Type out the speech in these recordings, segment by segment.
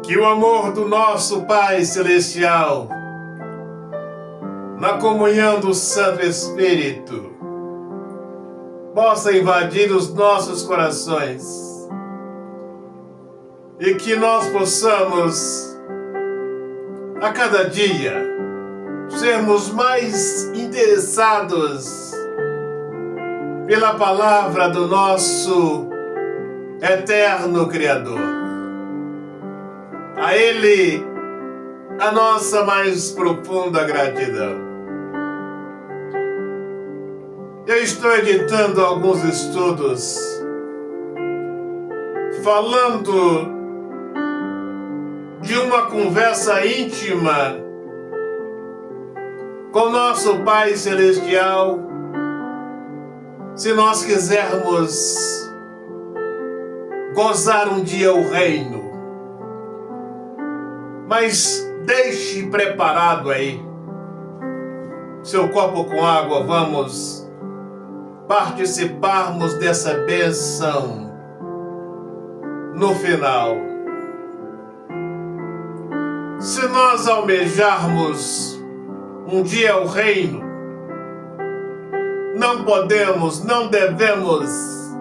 Que o amor do nosso Pai Celestial, na comunhão do Santo Espírito, possa invadir os nossos corações e que nós possamos, a cada dia, sermos mais interessados pela palavra do nosso eterno Criador. A Ele, a nossa mais profunda gratidão. Eu estou editando alguns estudos falando de uma conversa íntima com nosso Pai Celestial, se nós quisermos gozar um dia o reino. Mas deixe preparado aí seu copo com água, vamos participarmos dessa bênção no final. Se nós almejarmos um dia o reino, não podemos, não devemos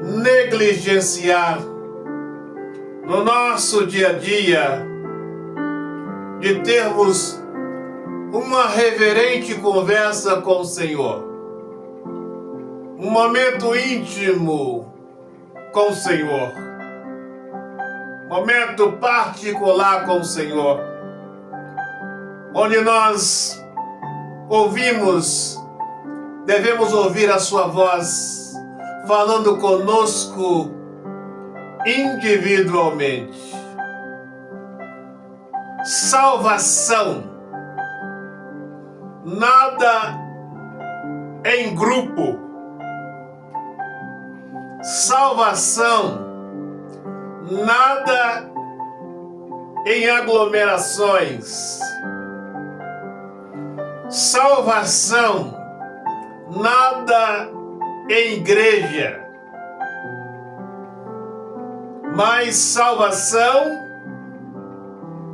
negligenciar no nosso dia a dia de termos uma reverente conversa com o Senhor, um momento íntimo com o Senhor, momento particular com o Senhor, onde nós devemos ouvir a sua voz falando conosco individualmente. Salvação, nada em grupo. Salvação, nada em aglomerações. Salvação, nada em igreja. Mas salvação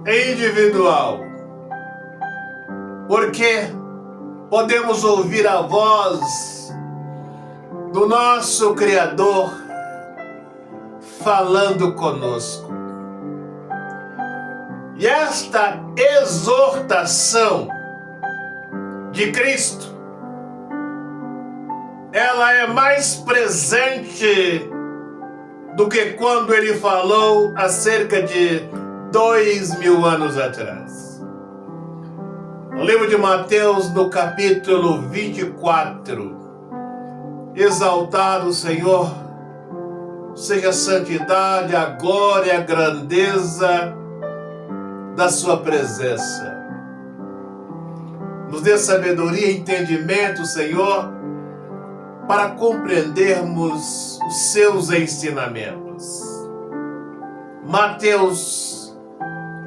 individual, porque podemos ouvir a voz do nosso Criador falando conosco. E esta exortação de Cristo, ela é mais presente do que quando ele falou há cerca de 2000 anos atrás. No livro de Mateus, no capítulo 24, exaltado Senhor, seja a santidade, a glória, a grandeza da sua presença. Nos dê sabedoria e entendimento, Senhor, para compreendermos os seus ensinamentos. Mateus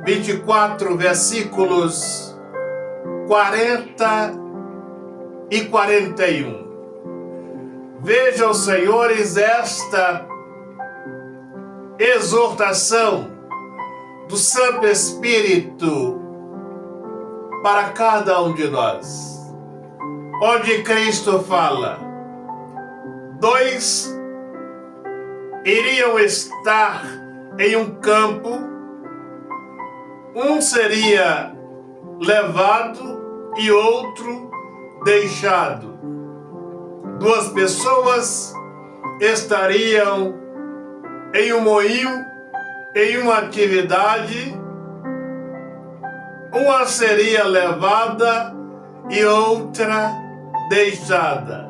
24, versículos 40 e 41. Vejam, senhores, esta exortação do Santo Espírito para cada um de nós, onde Cristo fala: 2 iriam estar em um campo, um seria levado e outro deixado. 2 pessoas estariam em um moinho, em uma atividade, uma seria levada e outra deixada.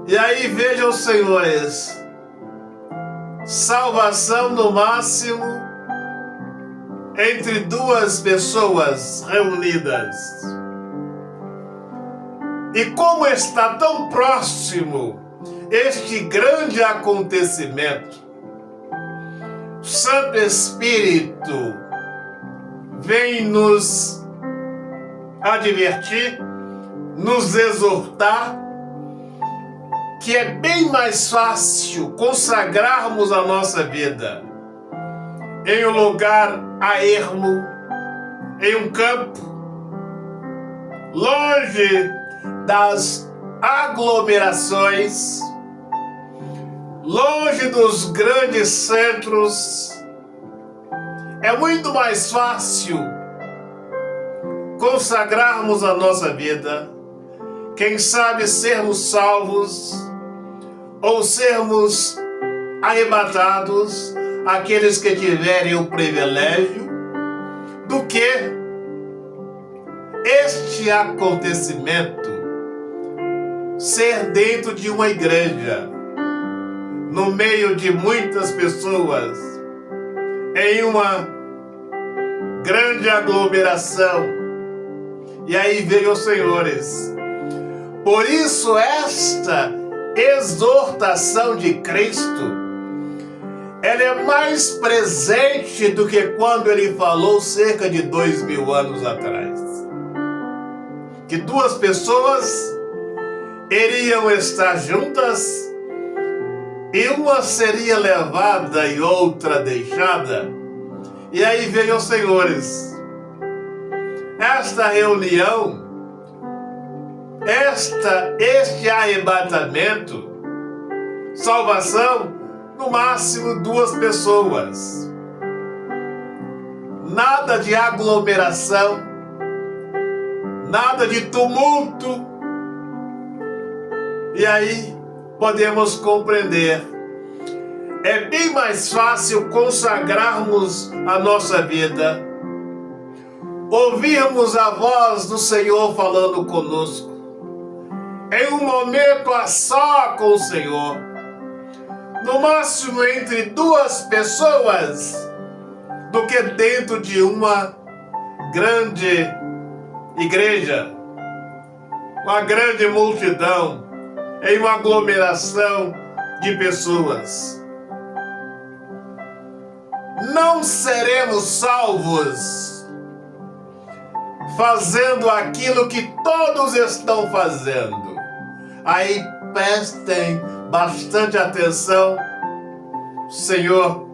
E aí vejam, senhores, salvação no máximo entre 2 pessoas reunidas. E como está tão próximo este grande acontecimento, o Santo Espírito vem nos advertir, nos exortar, que é bem mais fácil consagrarmos a nossa vida em um lugar a ermo, em um campo, longe das aglomerações, longe dos grandes centros. É muito mais fácil consagrarmos a nossa vida, quem sabe sermos salvos ou sermos arrebatados, aqueles que tiverem o privilégio, do que este acontecimento ser dentro de uma igreja, no meio de muitas pessoas, em uma grande aglomeração. E aí veio os senhores. Por isso esta exortação de Cristo, ela é mais presente do que quando ele falou cerca de 2000 anos atrás. Que duas pessoas iriam estar juntas e uma seria levada e outra deixada. E aí veio os senhores. Esta reunião, este arrebatamento, salvação, no máximo 2 pessoas. Nada de aglomeração, nada de tumulto. E aí podemos compreender. É bem mais fácil consagrarmos a nossa vida, ouvirmos a voz do Senhor falando conosco, em um momento a só com o Senhor, no máximo entre 2 pessoas, do que dentro de uma grande igreja, uma grande multidão, em uma aglomeração de pessoas. Não seremos salvos fazendo aquilo que todos estão fazendo. Aí prestem bastante atenção, Senhor,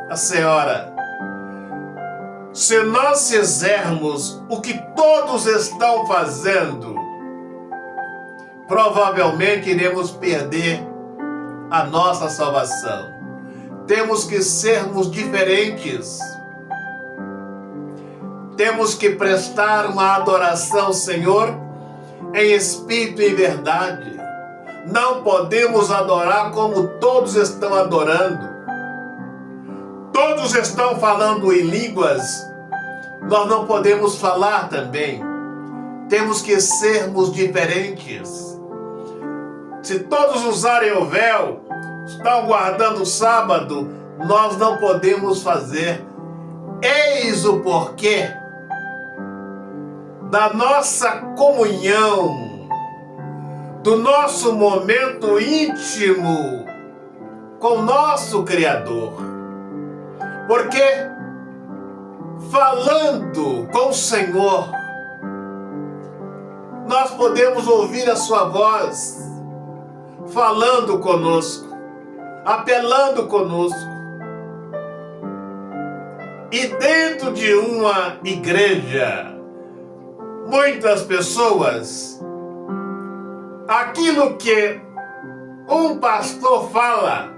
a Senhora. Se nós fizermos o que todos estão fazendo, provavelmente iremos perder a nossa salvação. Temos que sermos diferentes. Temos que prestar uma adoração ao Senhor em espírito e em verdade. Não podemos adorar como todos estão adorando. Todos estão falando em línguas. Nós não podemos falar também. Temos que sermos diferentes. Se todos usarem o véu, estão guardando o sábado, nós não podemos fazer. Eis o porquê da nossa comunhão, do nosso momento íntimo com o nosso Criador. Porque falando com o Senhor, nós podemos ouvir a sua voz, falando conosco, apelando conosco. E dentro de uma igreja, muitas pessoas, aquilo que um pastor fala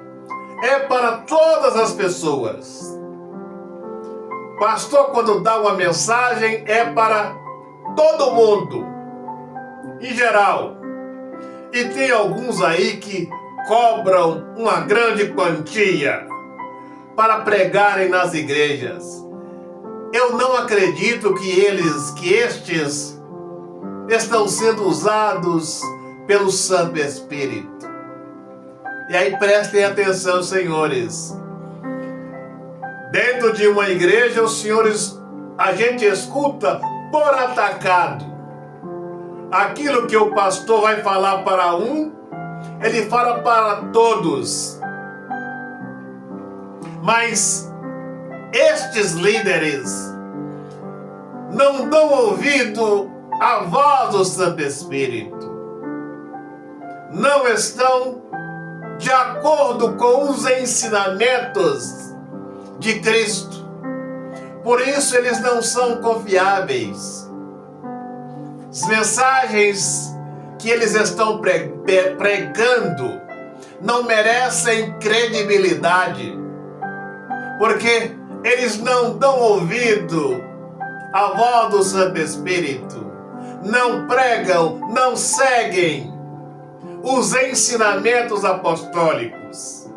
é para todas as pessoas. Pastor, quando dá uma mensagem, é para todo mundo, em geral. E tem alguns aí que cobram uma grande quantia para pregarem nas igrejas. Eu não acredito que estes estão sendo usados pelo Santo Espírito. E aí prestem atenção, senhores. Dentro de uma igreja, os senhores, a gente escuta por atacado. Aquilo que o pastor vai falar para um, ele fala para todos. Mas estes líderes não dão ouvido à voz do Santo Espírito. Não estão de acordo com os ensinamentos de de Cristo. Por isso eles não são confiáveis. As mensagens que eles estão pregando não merecem credibilidade, porque eles não dão ouvido à voz do Santo Espírito, não pregam, não seguem os ensinamentos apostólicos.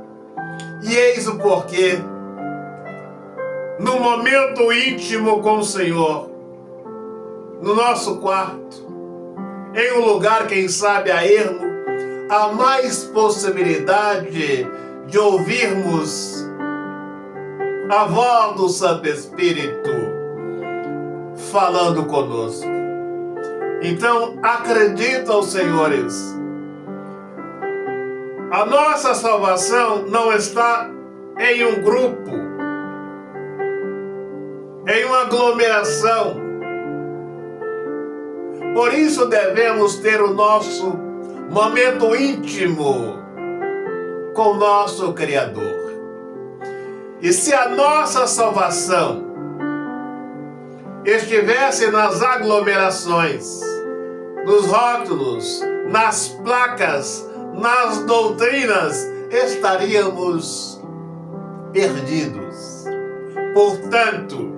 E eis o porquê. No momento íntimo com o Senhor, no nosso quarto, em um lugar, quem sabe, a ermo, há mais possibilidade de ouvirmos a voz do Santo Espírito falando conosco. Então, acredito aos senhores, a nossa salvação não está em um grupo, em uma aglomeração. Por isso devemos ter o nosso momento íntimo com o nosso Criador. E se a nossa salvação estivesse nas aglomerações, nos rótulos, nas placas, nas doutrinas, estaríamos perdidos. Portanto,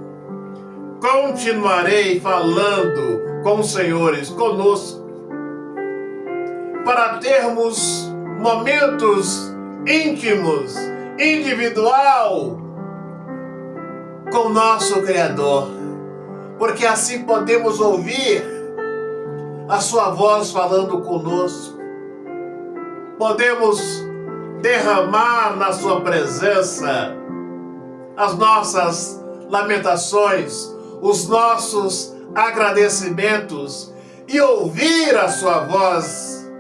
continuarei falando com os senhores conosco, para termos momentos íntimos, individual, com nosso Criador, porque assim podemos ouvir a sua voz falando conosco, podemos derramar na sua presença as nossas lamentações, os nossos agradecimentos e ouvir a sua voz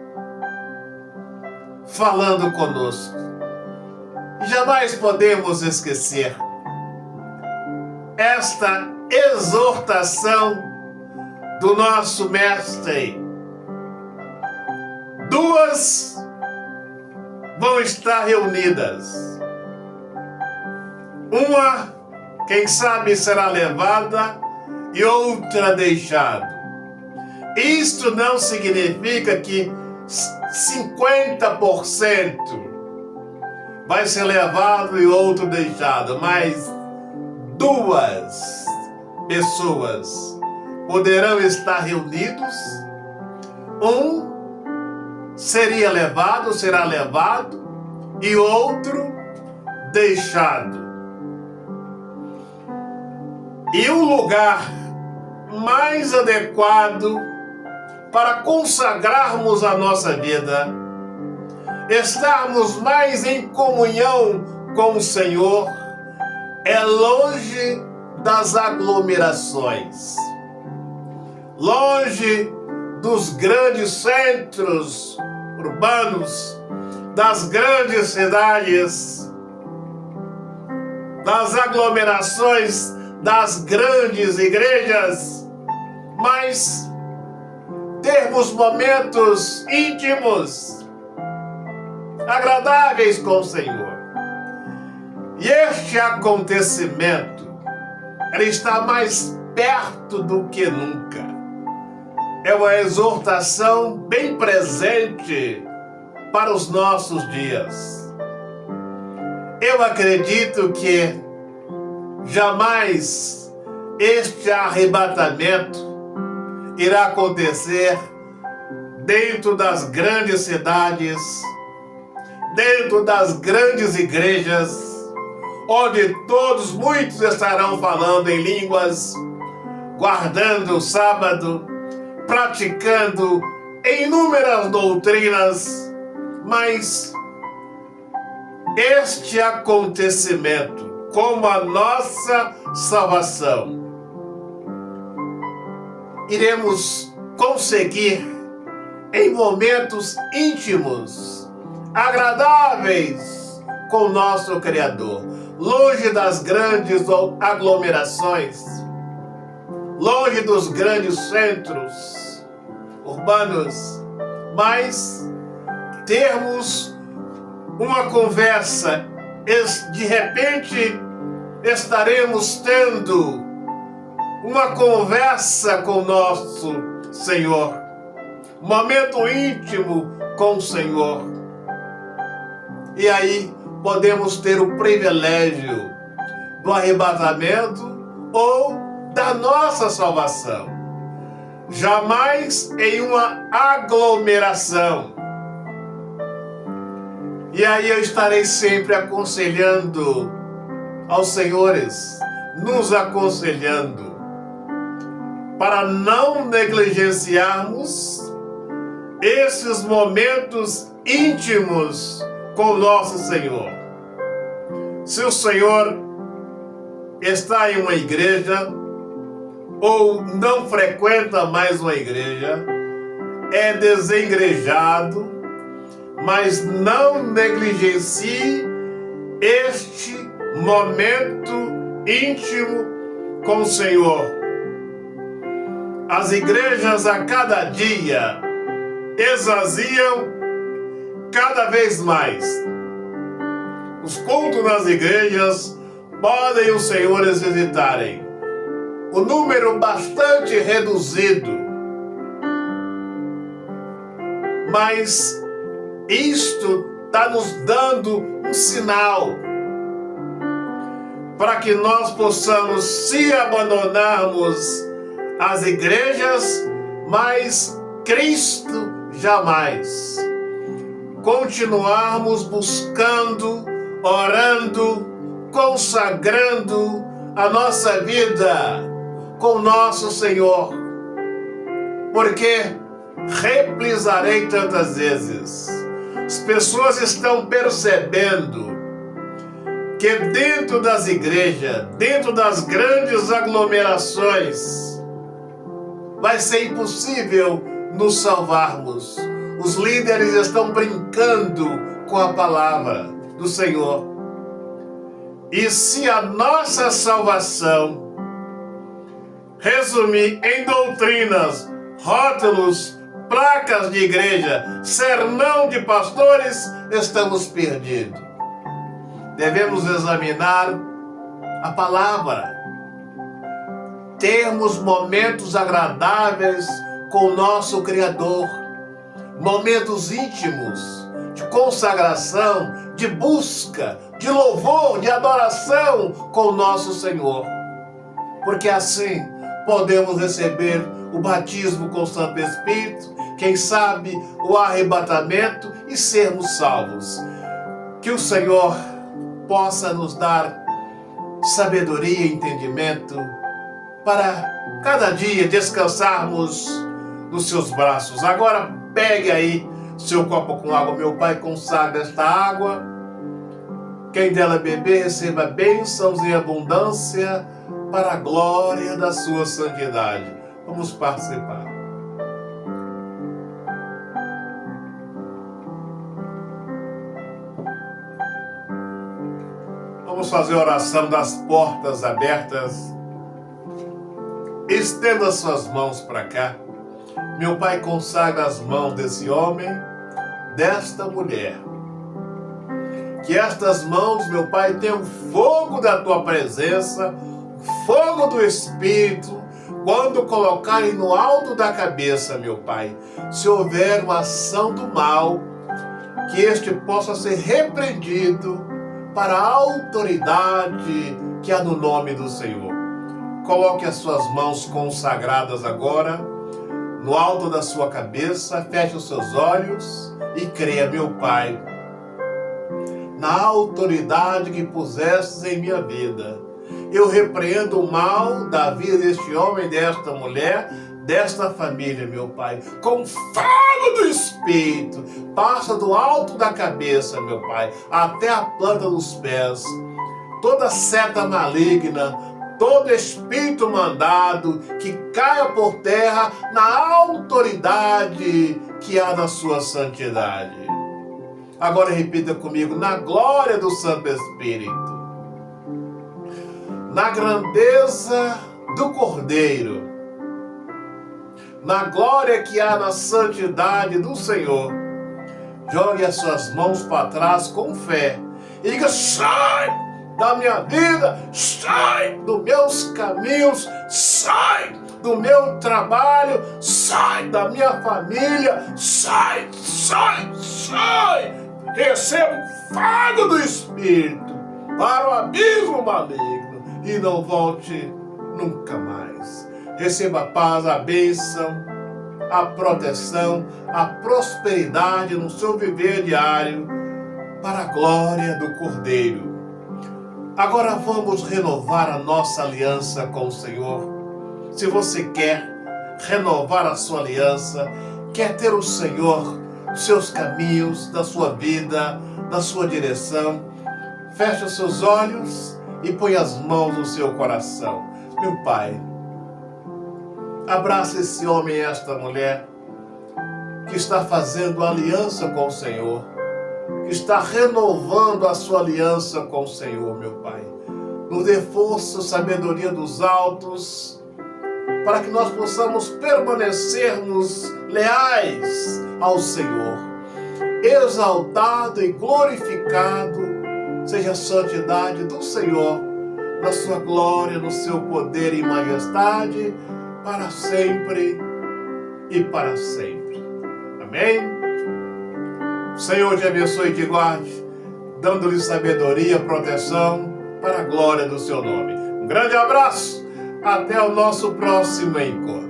falando conosco. E jamais podemos esquecer esta exortação do nosso Mestre. Duas vão estar reunidas. Uma, quem sabe, será levada e outra deixada. Isto não significa que 50% vai ser levado e outro deixado, mas duas pessoas poderão estar reunidos. Um será levado e outro deixado. E o lugar mais adequado para consagrarmos a nossa vida, estarmos mais em comunhão com o Senhor, é longe das aglomerações, longe dos grandes centros urbanos, das grandes cidades, das aglomerações das grandes igrejas, mas termos momentos íntimos, agradáveis com o Senhor. E este acontecimento, ele está mais perto do que nunca. É uma exortação bem presente para os nossos dias. Eu acredito que jamais este arrebatamento irá acontecer dentro das grandes cidades, dentro das grandes igrejas, onde muitos estarão falando em línguas, guardando o sábado, praticando inúmeras doutrinas, mas este acontecimento, como a nossa salvação, iremos conseguir em momentos íntimos, agradáveis com o nosso Criador, longe das grandes aglomerações, longe dos grandes centros urbanos, mas termos uma conversa de repente estaremos tendo uma conversa com o nosso Senhor, um momento íntimo com o Senhor. E aí podemos ter o privilégio do arrebatamento ou da nossa salvação. Jamais em uma aglomeração. E aí eu estarei sempre aconselhando aos senhores, nos aconselhando, para não negligenciarmos esses momentos íntimos com o nosso Senhor. Se o Senhor está em uma igreja ou não frequenta mais uma igreja, é desengrejado, mas não negligencie este momento íntimo com o Senhor. As igrejas a cada dia esvaziam cada vez mais. Os cultos nas igrejas podem os senhores visitarem. O número bastante reduzido. Mas isto está nos dando um sinal para que nós possamos, se abandonarmos as igrejas, mas Cristo jamais. Continuarmos buscando, orando, consagrando a nossa vida com nosso Senhor. Porque reprisarei tantas vezes. As pessoas estão percebendo que dentro das igrejas, dentro das grandes aglomerações, vai ser impossível nos salvarmos. Os líderes estão brincando com a palavra do Senhor. E se a nossa salvação resumir em doutrinas, rótulos, placas de igreja, sermão de pastores, estamos perdidos. Devemos examinar a palavra, termos momentos agradáveis com o nosso Criador, momentos íntimos de consagração, de busca, de louvor, de adoração com o nosso Senhor. Porque assim podemos receber o batismo com o Santo Espírito, quem sabe o arrebatamento e sermos salvos. Que o Senhor possa nos dar sabedoria e entendimento para cada dia descansarmos nos seus braços. Agora pegue aí seu copo com água. Meu Pai, consagra esta água. Quem dela beber, receba bênçãos em abundância para a glória da sua santidade. Vamos participar. Vamos fazer a oração das portas abertas. Estenda suas mãos para cá. Meu Pai, consagra as mãos desse homem, desta mulher. Que estas mãos, meu Pai, tenham fogo da Tua presença, fogo do Espírito, quando colocarem no alto da cabeça, meu Pai. Se houver uma ação do mal, que este possa ser repreendido para a autoridade que há no nome do Senhor. Coloque as suas mãos consagradas agora no alto da sua cabeça, feche os seus olhos e creia, meu Pai, na autoridade que pusestes em minha vida. Eu repreendo o mal da vida deste homem, desta mulher, desta família, meu Pai, com fogo do Espírito. Passa do alto da cabeça, meu Pai, até a planta dos pés. Toda seta maligna, todo espírito mandado, que caia por terra na autoridade que há na sua santidade. Agora repita comigo: na glória do Santo Espírito, na grandeza do Cordeiro, na glória que há na santidade do Senhor, jogue as suas mãos para trás com fé e diga: sai da minha vida, sai dos meus caminhos, sai do meu trabalho, sai da minha família, sai, sai, sai. Receba o fogo do Espírito para o abismo maligno e não volte nunca mais. Receba a paz, a bênção, a proteção, a prosperidade no seu viver diário, para a glória do Cordeiro. Agora vamos renovar a nossa aliança com o Senhor. Se você quer renovar a sua aliança, quer ter o Senhor nos seus caminhos, da sua vida, da sua direção, feche os seus olhos e põe as mãos no seu coração. Meu Pai, abraça esse homem e esta mulher que está fazendo aliança com o Senhor, que está renovando a sua aliança com o Senhor, meu Pai. Nos dê força, sabedoria dos altos, para que nós possamos permanecermos leais ao Senhor. Exaltado e glorificado seja a santidade do Senhor, na sua glória, no seu poder e majestade, para sempre e para sempre. Amém? O Senhor te abençoe e te guarde, dando-lhe sabedoria, proteção, para a glória do seu nome. Um grande abraço, até o nosso próximo encontro.